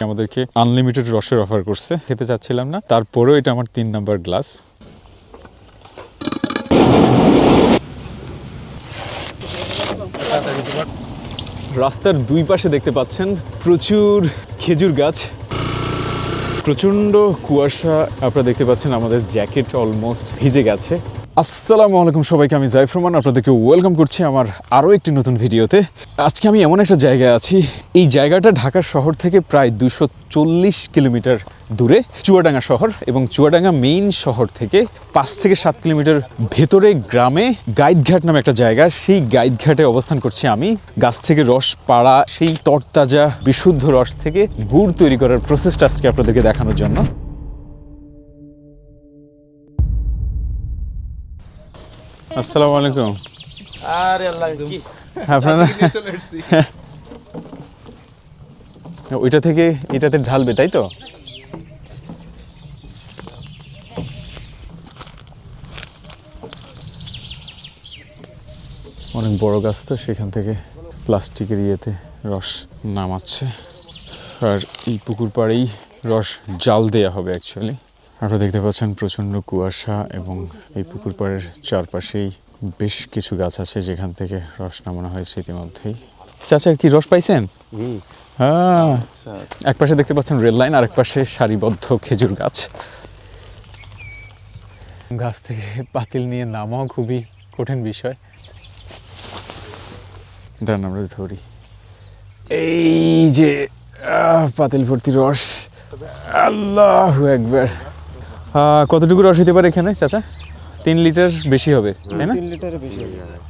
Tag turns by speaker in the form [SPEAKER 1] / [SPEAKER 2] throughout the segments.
[SPEAKER 1] আমাদেরকে আনলিমিটেড রসের অফার করছে, খেতে চাচ্ছিলাম না, তারপরেও এটা আমার 3 নাম্বার গ্লাস। রাস্তার দুই পাশে দেখতে পাচ্ছেন প্রচুর খেজুর গাছ, প্রচণ্ড কুয়াশা। আপনারা দেখতে পাচ্ছেন আমাদের জ্যাকেট অলমোস্ট ভিজে গেছে। আসসালামু আলাইকুম সবাইকে, আমি জাইফ রহমান, আপনাদেরকে ওয়েলকাম করছি আমার আরও একটি নতুন ভিডিওতে। আজকে আমি এমন একটা জায়গায় আছি, এই জায়গাটা ঢাকা শহর থেকে প্রায় 240 কিলোমিটার দূরে, চুয়াডাঙ্গা শহর। এবং চুয়াডাঙ্গা মেইন শহর থেকে 5 থেকে 7 কিলোমিটার ভেতরে গ্রামে গাইডঘাট নামে একটা জায়গা, সেই গাইডঘাটে অবস্থান করছি আমি। গাছ থেকে রস পাড়া সেই তরতাজা বিশুদ্ধ রস থেকে গুড় তৈরি করার প্রসেসটা আজকে আপনাদেরকে দেখানোর জন্য। আসসালামু আলাইকুম।
[SPEAKER 2] আরে আল্লাহ, কি
[SPEAKER 1] আপনারা ওইটা থেকে এটাতে ঢালবে, তাই তো? অনেক বড় গাছ তো, সেখান থেকে প্লাস্টিকের ইয়েতে রস নামাচ্ছে। আর এই পুকুর পাড়েই রস জাল দেয়া হবে অ্যাকচুয়ালি। আপনারা দেখতে পাচ্ছেন প্রচণ্ড কুয়াশা, এবং এই পুকুর পাড়ের চারপাশেই বেশ কিছু গাছ আছে যেখান থেকে রস নামানো হয়েছে ইতিমধ্যেই। চাচা, কি রস পাইছেন? হ্যাঁ, এক পাশে দেখতে পাচ্ছেন রেল লাইন, আর এক পাশে সারিবদ্ধ খেজুর গাছ। গাছ থেকে পাতিল নিয়ে নামাও খুবই কঠিন বিষয়। দাঁড়ান আমরা ধরি। এই যে পাতিল ভর্তি রস, আল্লাহু আকবার। কতটুকু রস হতে পারে এখানে চাচা? 3 লিটার বেশি হবে, তাই না?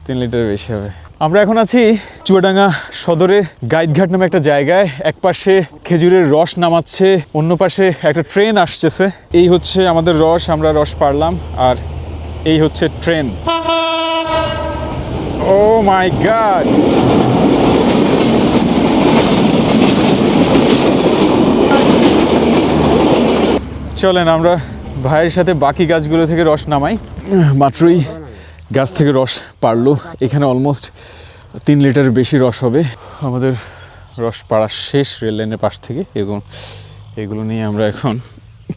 [SPEAKER 1] 3 লিটার বেশি হবে। আমরা এখন আছি চুয়াডাঙ্গা সদরের গাইডঘাট নামে একটা জায়গায়। এক পাশে খেজুরের রস নামাচ্ছে, অন্য পাশে একটা ট্রেন আসতেছে। এই হচ্ছে আমাদের রস, আমরা রস পাড়লাম, আর এই হচ্ছে ট্রেন। ও মাই গড! চলেন আমরা ভাইয়ের সাথে বাকি গাছগুলো থেকে রস নামাই। মাত্রই গাছ থেকে রস পারলো, এখানে অলমোস্ট 3 লিটারের বেশি রস হবে। আমাদের রস পাড়া শেষ রেল লাইনের পাশ থেকে, এবং এগুলো নিয়ে আমরা এখন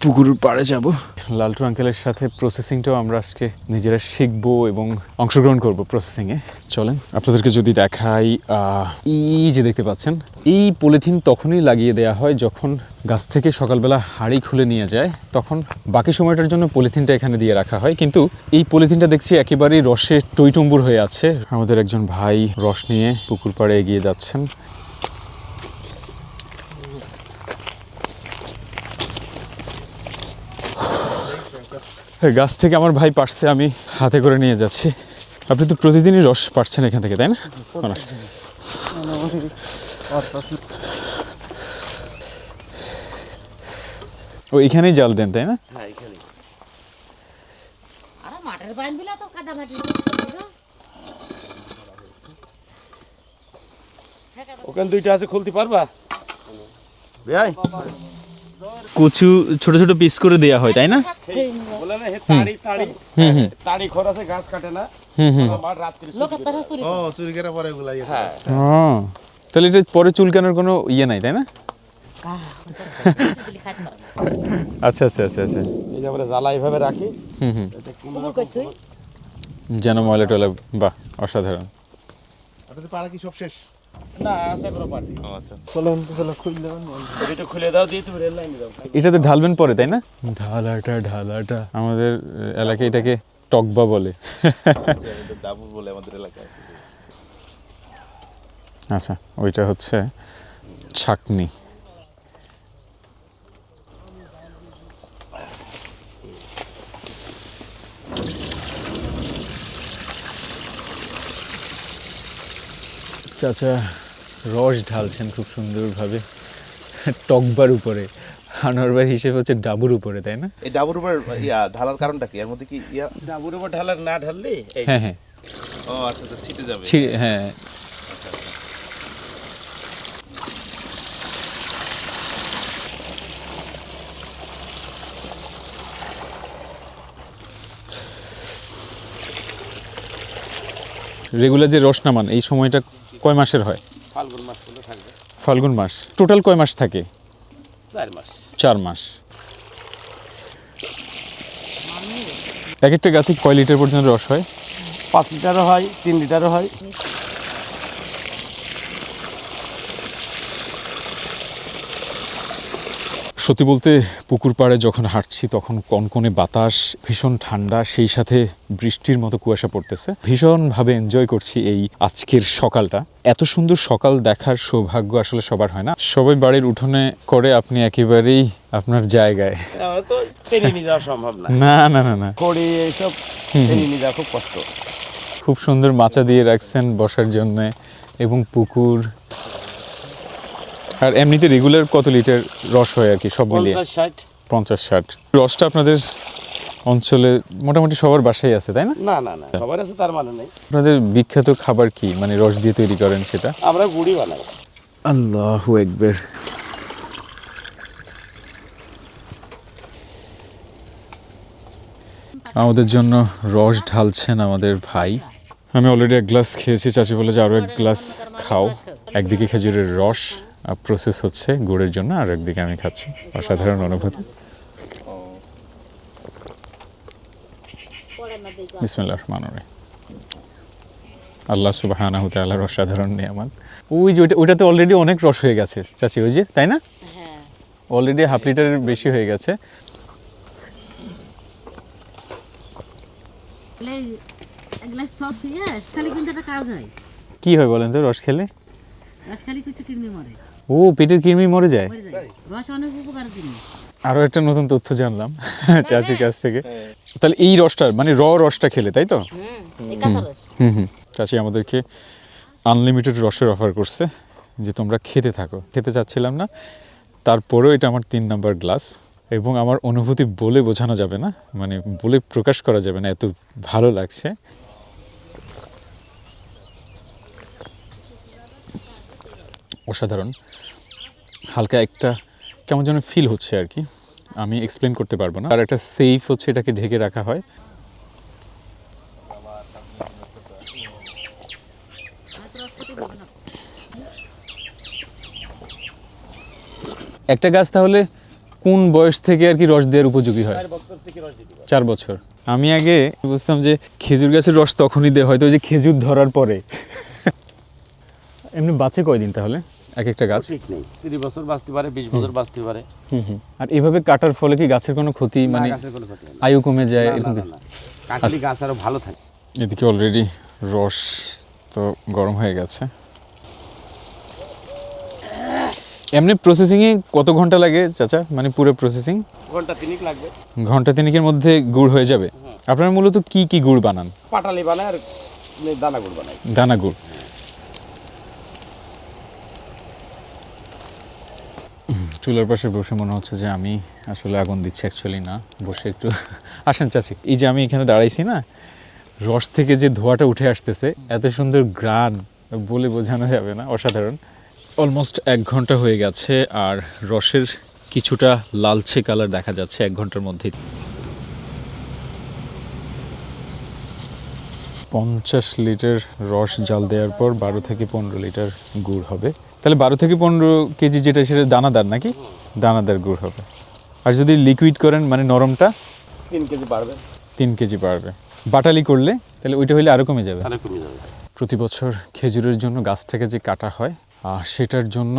[SPEAKER 1] পুকুরের পাড়ে যাব। লালটু আঙ্কেলের সাথে প্রসেসিংটাও আমরা আজকে নিজেরা শিখবো এবং অংশগ্রহণ করব প্রসেসিংয়ে। চলেন আপনাদেরকে যদি দেখাই, এই যে দেখতে পাচ্ছেন, এই পলিথিন তখনই লাগিয়ে দেওয়া হয় যখন গাছ থেকে সকালবেলা হাঁড়ি খুলে নিয়ে যায়, তখন বাকি সময়টার জন্য পলিথিনটা এখানে দিয়ে রাখা হয়। কিন্তু এই পলিথিনটা দেখছি একেবারেই রসে টইটুম্বুর হয়ে আছে। আমাদের একজন ভাই রস নিয়ে পুকুর পাড়ে এগিয়ে যাচ্ছেন। গাছ থেকে আমার ভাই পাড়ছে, আমি হাতে করে নিয়ে যাচ্ছি। আপনি তো প্রতিদিনই রস পাড়ছেন এখান থেকে, তাই না? ও এখানেই জাল দেন, তাই না?
[SPEAKER 2] ওখানে দুইটা আছে, খুলতে পারবা? ভাই
[SPEAKER 1] কচু ছোট ছোট পিস করে দেয়া হয়, তাই না?
[SPEAKER 2] বলে না, হে তাড়ি তাড়ি তাড়ি খর আছে, গাছ কাটে না। আমার রাত্রি চুরি করে পরে গুলাই। হ্যাঁ,
[SPEAKER 1] তাহলে এটা পরে চুলকানোর কোনো ইয়ে নাই, তাই না? আচ্ছা আচ্ছা আচ্ছা আচ্ছা।
[SPEAKER 2] এই যে আমরা জ্বালা এইভাবে রাখি,
[SPEAKER 1] যেন ময়লা টয়লা। বাহ, অসাধারণ।
[SPEAKER 3] আপনাদের পাড়া কি সব শেষ?
[SPEAKER 2] না আছে কোনো পার্টি।
[SPEAKER 3] আচ্ছা,
[SPEAKER 2] এটা খুলে দাও, দিয়ে তুমি রেল লাইনে দাও।
[SPEAKER 1] এটাতে ঢালবেন পরে, তাই না? ঢালাটা আমাদের এলাকায় এটাকে টকবা বলে।
[SPEAKER 3] ডাবুর বলে আমাদের এলাকায়।
[SPEAKER 1] আচ্ছা, ওইটা হচ্ছে ছাকনি। চাচা রস ঢালছেন খুব সুন্দরভাবে টকবার উপরে। আনোয়ারবার হিসেবে হচ্ছে ডাবুর উপরে, তাই না?
[SPEAKER 3] এই ডাবুর উপর ঢালার কারণটা কি? এর মধ্যে কি
[SPEAKER 2] ডাবুর উপর ঢালার না ঢাললে?
[SPEAKER 1] হ্যাঁ হ্যাঁ,
[SPEAKER 3] ও আচ্ছা, তো ছিটে যাবে।
[SPEAKER 1] হ্যাঁ। রেগুলার যে রস নামান, এই সময়টা কয় মাসের হয়?
[SPEAKER 2] ফাল্গুন মাস পর্যন্ত থাকবে।
[SPEAKER 1] ফাল্গুন মাস। টোটাল কয় মাস থাকে?
[SPEAKER 2] 4 মাস।
[SPEAKER 1] 4 মাস। এক একটা গাছে কয় লিটার পর্যন্ত রস হয়?
[SPEAKER 2] 5 লিটারও হয়, 3 লিটারও হয়।
[SPEAKER 1] সত্যি বলতে পুকুর পাড়ে যখন হাঁটছি তখন কনকনে বাতাস, ভীষণ ঠান্ডা, সেই সাথে বৃষ্টির মতো কুয়াশা পড়তেছে। ভীষণভাবে এনজয় করছি এই আজকের সকালটা। এত সুন্দর সকাল দেখার সৌভাগ্য আসলে সবার হয় না। সবাই বাড়ির উঠোনে করে, আপনি একেবারেই আপনার জায়গায়।
[SPEAKER 2] আমার তো টেনে নিয়ে যাওয়া সম্ভব না।
[SPEAKER 1] না না না না,
[SPEAKER 2] খড়ি এইসব টেনে নিয়ে যাওয়া খুব কষ্ট।
[SPEAKER 1] খুব সুন্দর মাচা দিয়ে রাখছেন বসার জন্য এবং পুকুর। আর এমনিতে রেগুলার কত লিটার রস হয় আর কি সব মিলিয়ে?
[SPEAKER 2] 50-60।
[SPEAKER 1] 50-60। রসটা আপনাদের অঞ্চলে মোটামুটি সবার বাসায় আছে, তাই না?
[SPEAKER 2] না না না, সবার আছে তার মানে নেই।
[SPEAKER 1] আপনাদের বিখ্যাত খাবার কি, মানে রস দিয়ে তৈরি করেন সেটা?
[SPEAKER 2] আমরা গুড়ি বানাই।
[SPEAKER 1] আল্লাহু আকবার। আমাদের জন্য রস ঢালছেন আমাদের ভাই। আমি অলরেডি 1 গ্লাস খেয়েছি, চাচি বলে যে আরও 1 গ্লাস খাও। একদিকে খেজুরের রস প্রসেস হচ্ছে গুড়ের জন্য, আর একদিকে আমি খাচ্ছি। অসাধারণ অনুভূতি। বিসমিল্লাহির রহমানির রহিম। আল্লাহ সুবহানাহু ওয়া তাআলার অসাধারণ নিয়ামত। ওই যে ওইটাতে অলরেডি অনেক রস হয়ে গেছে চাচি, ওই যে, তাই না?
[SPEAKER 4] হ্যাঁ,
[SPEAKER 1] অলরেডি হাফ লিটারের বেশি হয়ে গেছে।
[SPEAKER 4] এক গ্লাস টক দিয়ে খালি কিন্তু একটা কাজ হয়।
[SPEAKER 1] কি হয় বলেন তো রস খেলে?
[SPEAKER 4] রস খালি কিছু কৃমি মরে
[SPEAKER 1] ও, পেটের কৃমি মরে যায়।
[SPEAKER 4] মরে যায়। রস অনেক উপকার জিনিস।
[SPEAKER 1] আরও একটা নতুন তথ্য জানলাম চাচির কাছ থেকে। তাহলে এই রসটা মানে রসটা খেলে, তাই তো?
[SPEAKER 4] এই কাঁচা রস।
[SPEAKER 1] হুম। চাচি আমাদেরকে আনলিমিটেড রসের অফার করছে যে তোমরা খেতে থাকো। খেতে চাচ্ছিলাম না, তারপরেও এটা আমার 3 নাম্বার গ্লাস এবং আমার অনুভূতি বলে বোঝানো যাবে না, মানে বলে প্রকাশ করা যাবে না, এত ভালো লাগছে। অসাধারণ। হালকা একটা কেমন যেন ফিল হচ্ছে আর কি, আমি এক্সপ্লেন করতে পারবো না। আর একটা সেফ হচ্ছে, এটাকে ঢেকে রাখা হয়। একটা গাছ তাহলে কোন বয়স থেকে আর কি রস দেওয়ার উপযোগী হয়?
[SPEAKER 2] 4 বছর থেকে রস দিতে পারে।
[SPEAKER 1] 4 বছর। আমি আগে বুঝতাম যে খেজুর গাছের রস তখনই দেয় হয়তো ওই যে খেজুর ধরার পরে। এমনি বাঁচে কয়দিন তাহলে এক একটা গাছ?
[SPEAKER 2] ঠিক নেই, 30 বছর বাঁচতে পারে, 20 বছর বাঁচতে পারে।
[SPEAKER 1] আর এভাবে কাটার ফলে কি গাছের কোনো ক্ষতি, মানে
[SPEAKER 2] গাছের কোনো ক্ষতি হয় না।
[SPEAKER 1] আয়ু কমে যায়
[SPEAKER 2] না,
[SPEAKER 1] এরকম?
[SPEAKER 2] না, না। কাটলে গাছ আরো ভালো থাকে।
[SPEAKER 1] এদিকে অলরেডি রস তো গরম হয়ে গেছে। এমনি প্রসেসিংয়ে কত ঘন্টা লাগে চাচা, মানে পুরো প্রসেসিং?
[SPEAKER 2] ঘন্টা 3 লাগবে।
[SPEAKER 1] ঘন্টা 3-এর মধ্যে গুড় হয়ে যাবে? আপনারা মূলত কি কি গুড় বানান?
[SPEAKER 2] পাটালি বানায় আর দানা গুড় বানায়।
[SPEAKER 1] দানা গুড়। চুলার পাশে বসে মনে হচ্ছে যে আমি আসলে আগুন দিচ্ছি, অ্যাকচুয়ালি না। বসে একটু আসেন চাচি, এই যে আমি এখানে দাঁড়াইছি না, রস থেকে যে ধোঁয়াটা উঠে আসতেছে, এত সুন্দর ঘ্রাণ বলে বোঝানো যাবে না, অসাধারণ। অলমোস্ট 1 ঘন্টা হয়ে গেছে আর রসের কিছুটা লালচে কালার দেখা যাচ্ছে 1 ঘন্টার মধ্যেই। 50 লিটার রস জাল দেওয়ার পর 12 থেকে 15 লিটার গুড় হবে। তাহলে 12 থেকে 15 কেজি যেটা, সেটা দানাদার নাকি? দানাদার গুড় হবে। আর যদি লিকুইড করেন মানে নরমটা?
[SPEAKER 2] 3 কেজি বাড়বে।
[SPEAKER 1] 3 কেজি বাড়বে। বাটালি করলে তাহলে ওইটা হইলে আরও কমে যাবে।
[SPEAKER 2] তাহলে কমে যাবে।
[SPEAKER 1] প্রতি বছর খেজুরের জন্য গাছটাকে যে কাটা হয়, সেটার জন্য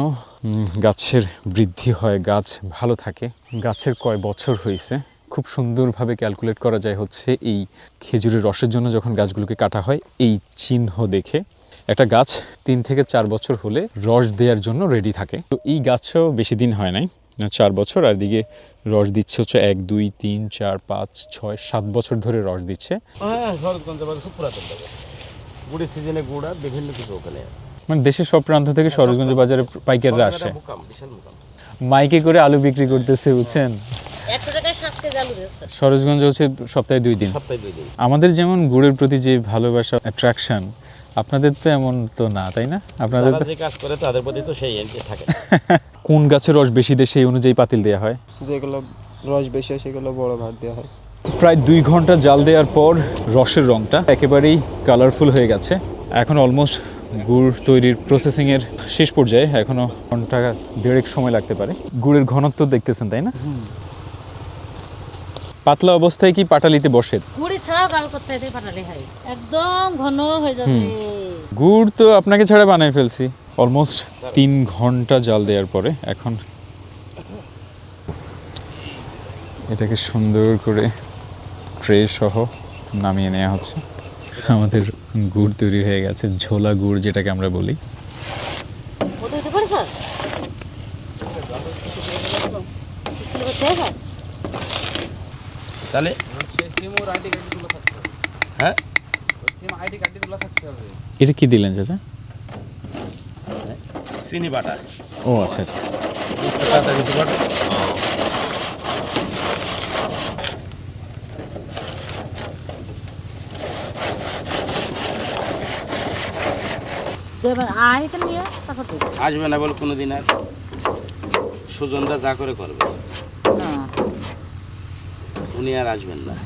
[SPEAKER 1] গাছের বৃদ্ধি হয়, গাছ ভালো থাকে। গাছের কয় বছর হয়েছে খুব সুন্দরভাবে ক্যালকুলেট করা যায় হচ্ছে এই খেজুরের রসের জন্য যখন গাছগুলোকে কাটা হয় এই চিহ্ন দেখে। একটা গাছ 3 থেকে 4 বছর হলে রস দেওয়ার জন্য রেডি থাকে। তো এই গাছও বেশি দিন হয় নাই, 4 বছর। আর দিকে রস দিচ্ছে হচ্ছে 1, 2, 3, 4, 5, 6, 7 বছর ধরে রস দিচ্ছে।
[SPEAKER 2] হ্যাঁ, শরৎগঞ্জ বাজার খুব পুরাতন বাজার। গুড়ের সিজনে গুড় আর বিভিন্ন কিছু ওখানে।
[SPEAKER 1] মানে দেশের সব প্রান্ত থেকে শরৎগঞ্জ বাজারে পাইকাররা আসে,
[SPEAKER 2] মুকাম, বিশাল মুকাম।
[SPEAKER 1] মাইকে করে আলু বিক্রি করতেছে, বুঝছেন?
[SPEAKER 4] 100 টাকায় 7 কেজি আলু দিচ্ছে।
[SPEAKER 1] শরৎগঞ্জ হচ্ছে সপ্তাহে 2 দিন।
[SPEAKER 2] সপ্তাহে 2 দিন।
[SPEAKER 1] আমাদের যেমন গুড়ের প্রতি যে ভালোবাসা, অ্যাট্রাকশন, আপনাদের তো এমন তো না, তাই না? আপনাদের
[SPEAKER 2] যারা যে কাজ করে তাদের প্রতি তো সেই থাকে।
[SPEAKER 1] কোন গাছের রস বেশি দেয় সেই অনুযায়ী পাতিল দেওয়া হয়।
[SPEAKER 5] যেগুলো রস বেশি হয় সেগুলো বড় ভাত দেওয়া হয়।
[SPEAKER 1] প্রায় 2 ঘন্টা জাল দেওয়ার পর রসের রঙটা একেবারেই কালারফুল হয়ে গেছে। এখন অলমোস্ট গুড় তৈরির প্রসেসিংয়ের শেষ পর্যায়ে, এখনও ঘন্টা দেড়েক সময় লাগতে পারে। গুড়ের ঘনত্ব দেখতেছেন তাই না? পাতলা অবস্থায় কি পাটালিতে বসে?
[SPEAKER 4] গুড়ি ছাড়াও কারো করতে হয় পাটালি হয়, একদম ঘন হয়ে যাবে।
[SPEAKER 1] গুড় তো আপনাকে ছাড়া বানাই ফেলছি। অলমোস্ট 3 ঘন্টা জাল দেওয়ার পরে এখন এটাকে সুন্দর করে ট্রে সহ নামিয়ে নেওয়া হচ্ছে। আমাদের গুড় তৈরি হয়ে গেছে, ঝোলা গুড় যেটাকে আমরা বলি।
[SPEAKER 4] ওটা উঠে পড়েছ?
[SPEAKER 2] তাহলে হ্যাঁ
[SPEAKER 1] এটা কি দিলেন চাচা?
[SPEAKER 2] চিনি বাটা
[SPEAKER 1] ও আচ্ছা আচ্ছা।
[SPEAKER 2] 20 টাকা দিতে পারো।
[SPEAKER 4] এবার আর এখানে নিয়ে তারপর দেখছি।
[SPEAKER 2] আসবে না বলে কোনোদিন আর সুজনদা যা করে করবে,
[SPEAKER 4] না
[SPEAKER 2] উনি আর আসবেন না।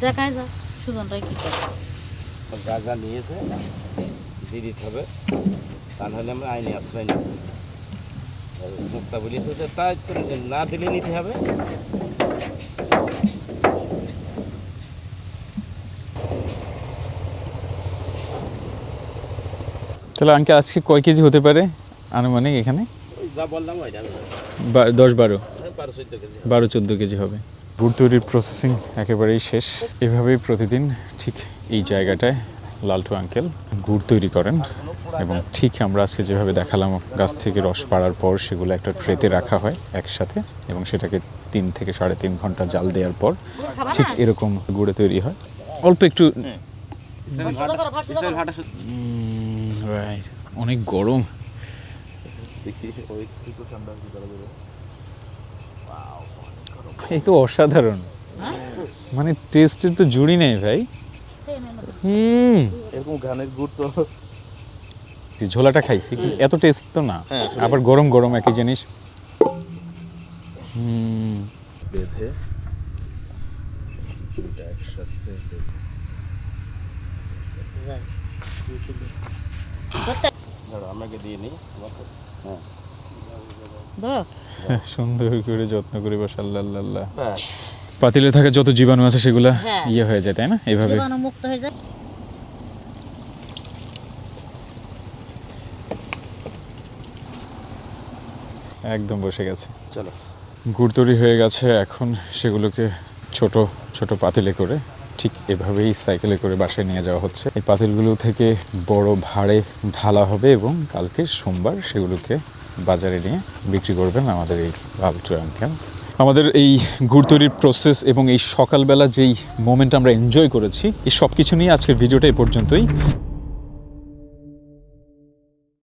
[SPEAKER 4] দেখায় যা সুজনটাই কি করে।
[SPEAKER 2] গাঁজা নিয়েছে দিয়ে দিতে হবে, তা নাহলে আমরা আইনি আশ্রয় নেব। মুক্তা বলিয়েছে যে তাই তো না দিলে নিতে হবে।
[SPEAKER 1] তাহলে আঙ্কেল আজকে কয় কেজি হতে পারে আনুমানিক এখানে?
[SPEAKER 2] ওই যা বললাম ওইটা
[SPEAKER 1] 10-12
[SPEAKER 2] 12-14 কেজি।
[SPEAKER 1] 12-14 কেজি হবে। গুড় তৈরির প্রসেসিং একেবারেই শেষ। এভাবেই প্রতিদিন ঠিক এই জায়গাটায় লালটু আঙ্কেল গুড় তৈরি করেন এবং ঠিক আমরা আজকে যেভাবে দেখালাম, গাছ থেকে রস পাড়ার পর সেগুলো একটা ট্রেতে রাখা হয় একসাথে এবং সেটাকে 3 থেকে 3.5 ঘন্টা জাল দেওয়ার পর ঠিক এরকম গুড়ে তৈরি হয়। অল্প একটু রাইট, অনেক গরম।
[SPEAKER 3] দেখি ওই একটু ঠান্ডা হতে পারে।
[SPEAKER 1] এই তো অসাধারণ, মানে টেস্টের তো জুড়ি নেই ভাই।
[SPEAKER 3] এরকম ঘানের গুড় তো
[SPEAKER 1] ঝোলাটা খাইছি কিন্তু এত টেস্ট তো না। আবার গরম গরম একই জিনিস।
[SPEAKER 3] বেঁধে একসাথে
[SPEAKER 2] ধরো আমাকে দিয়ে নিই। হ্যাঁ
[SPEAKER 1] সুন্দর করে যত্ন করে বস। আল্লাহ আল্লাহ।
[SPEAKER 2] ব্যাস।
[SPEAKER 1] পাতিলে থাকা যত জীবাণু আছে সেগুলা
[SPEAKER 4] হ্যাঁ।
[SPEAKER 1] ইয়ে হয়ে যায় তাই না? এইভাবে
[SPEAKER 4] জীবাণু মুক্ত হয়ে যায়।
[SPEAKER 1] একদম বসে গেছে।
[SPEAKER 2] চলো
[SPEAKER 1] গুড় তৈরি হয়ে গেছে, এখন সেগুলোকে ছোট ছোট পাতিলে করে ঠিক এভাবেই সাইকেলে করে বাসায় নিয়ে যাওয়া হচ্ছে। এই পাতিলগুলো থেকে বড় ভাঁড়ে ঢালা হবে এবং কালকে সোমবার সেগুলোকে বাজারে নিয়ে বিক্রি করবেন আমাদের এই লালটু আঙ্কেল। আমাদের এই গুড় তৈরির প্রসেস এবং এই সকালবেলা যেই মোমেন্ট আমরা এনজয় করেছি, এই সব কিছু নিয়ে আজকের ভিডিওটা এই পর্যন্তই।